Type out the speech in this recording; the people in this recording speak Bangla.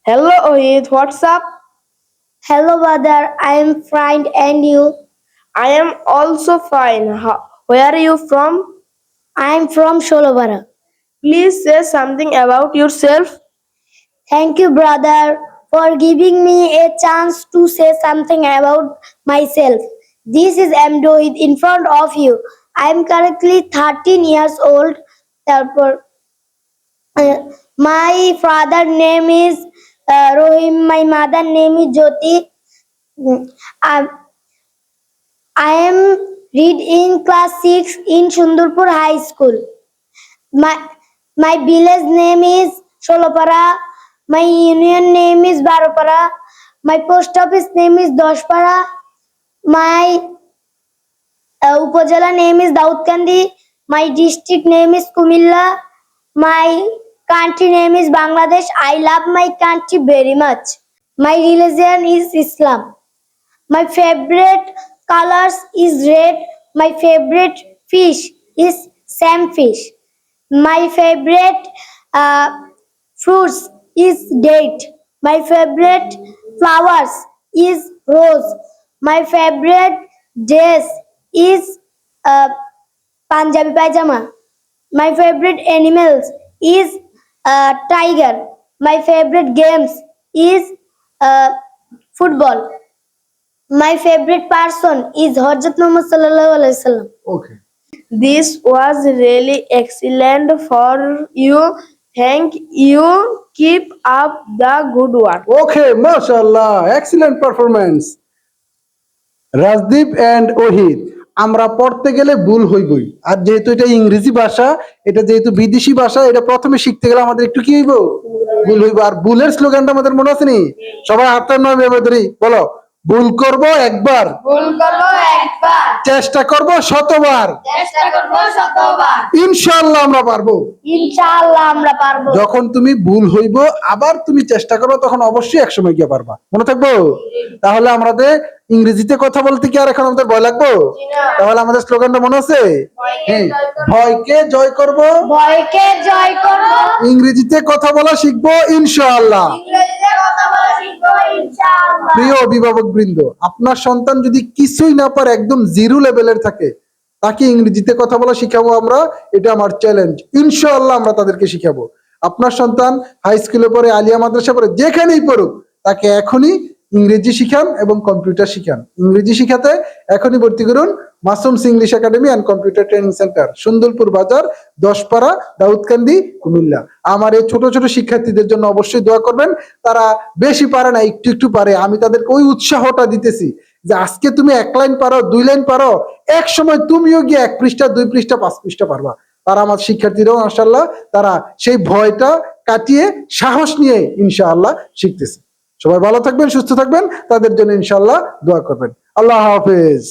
Hello, Ohit. What's up? Hello, brother. I am fine, and you? I am also fine. Where are you from? I am from Sholobara. Please say something about yourself. Thank you, brother, for giving me a chance to say something about myself. This is Amdoid in front of you. I am currently 13 years old. Therefore, my father name is Rohim. My mother name is Jyoti. I, I am read in class 6 in Shundurpur High School. My my village name is Sholopara. My union name is Baropara. My post office name is Doshpara. My upajala name is Daudkandi. My district name is Kumilla. My country name is Bangladesh. I love my country very much. My religion is Islam. My favorite colors is red. My favorite fish is samfish. My favorite fruits is date. My favorite flowers is rose. My favorite dress is Punjabi pajama. My favorite animals is tiger. My favorite games is uh, football. My favorite person is Hazrat Muhammad sallallahu alaihi wasallam. Okay. This was really excellent for you. Thank you. Keep up the good work. Okay, mashallah. Excellent performance. Rajdeep and Wahid, আমরা পড়তে গেলে ভুল হইবই। আর যেহেতু এটা ইংরেজি ভাষা, এটা যেহেতু বিদেশি ভাষা, এটা প্রথমে শিখতে গেলে আমাদের একটু কি হইব? ভুল হইব। আর ভুলের স্লোগানটা আমাদের মনে আছে নি? সবাই হাতটা নয় ভেবে ধরি, বলো। ভুল করব একবার, চেষ্টা করব শতবার, ইনশাআল্লাহ আমরা পারবো। ইনশাআল্লাহ আমরা পারবো। যখন তুমি ভুল হইব আবার তুমি চেষ্টা করবে, তখন অবশ্যই একসময় গিয়ে পারবা। মনে থাকবো? তাহলে আমাদের ইংরেজিতে কথা বলতে কি আর এখন আমাদের ভয় লাগবে? তাহলে আমাদের স্লোগানটা মনে আছে? হ্যাঁ, ভয়কে জয় করব, ভয়কে জয় করব, ইংরেজিতে কথা বলা শিখবো ইনশাআল্লাহ। ইংরেজিতে কথা বলা শিখব ইনশাআল্লাহ। প্রিয় অভিভাবক বৃন্দ, আপনার সন্তান যদি কিছুই না পারে, একদম জিরো লেভেলের থাকে, তাকে ইংরেজিতে কথা বলা শিখাবো আমরা। এটা আমার চ্যালেঞ্জ। ইনশাআল্লাহ আমরা তাদেরকে শিখাবো। আপনার সন্তান হাই স্কুলে পড়ে, আলিয়া মাদ্রাসা পড়ে, যেখানেই পড়ুক, তাকে এখনই ইংরেজি শিখান এবং কম্পিউটার শিখান। ইংরেজি শিখাতে এখনই ভর্তি করুন Masum's English academy and computer training centre, Sundarpur Bazar, Dashpara, Daudkandi, Comilla. আমার এই ছোট ছোট শিক্ষার্থীদের জন্য অবশ্যই দোয়া করবেন। তারা বেশি পারে না, একটু একটু পারে। আমি তাদেরকে ওই উৎসাহটা দিতেছি যে আজকে তুমি 1 লাইন পারো, 2 লাইন পারো, এক সময় তুমিও গিয়ে 1 পৃষ্ঠা, 2 পৃষ্ঠা, 5 পৃষ্ঠা পারবা। তারা আমার শিক্ষার্থীরাও মাশাআল্লাহ, তারা সেই ভয়টা কাটিয়ে সাহস নিয়ে ইনশাআল্লাহ শিখতেছে। সবাই ভালো থাকবেন, সুস্থ থাকবেন, তাদের জন্য ইনশাআল্লাহ দোয়া করবেন। আল্লাহ হাফেজ।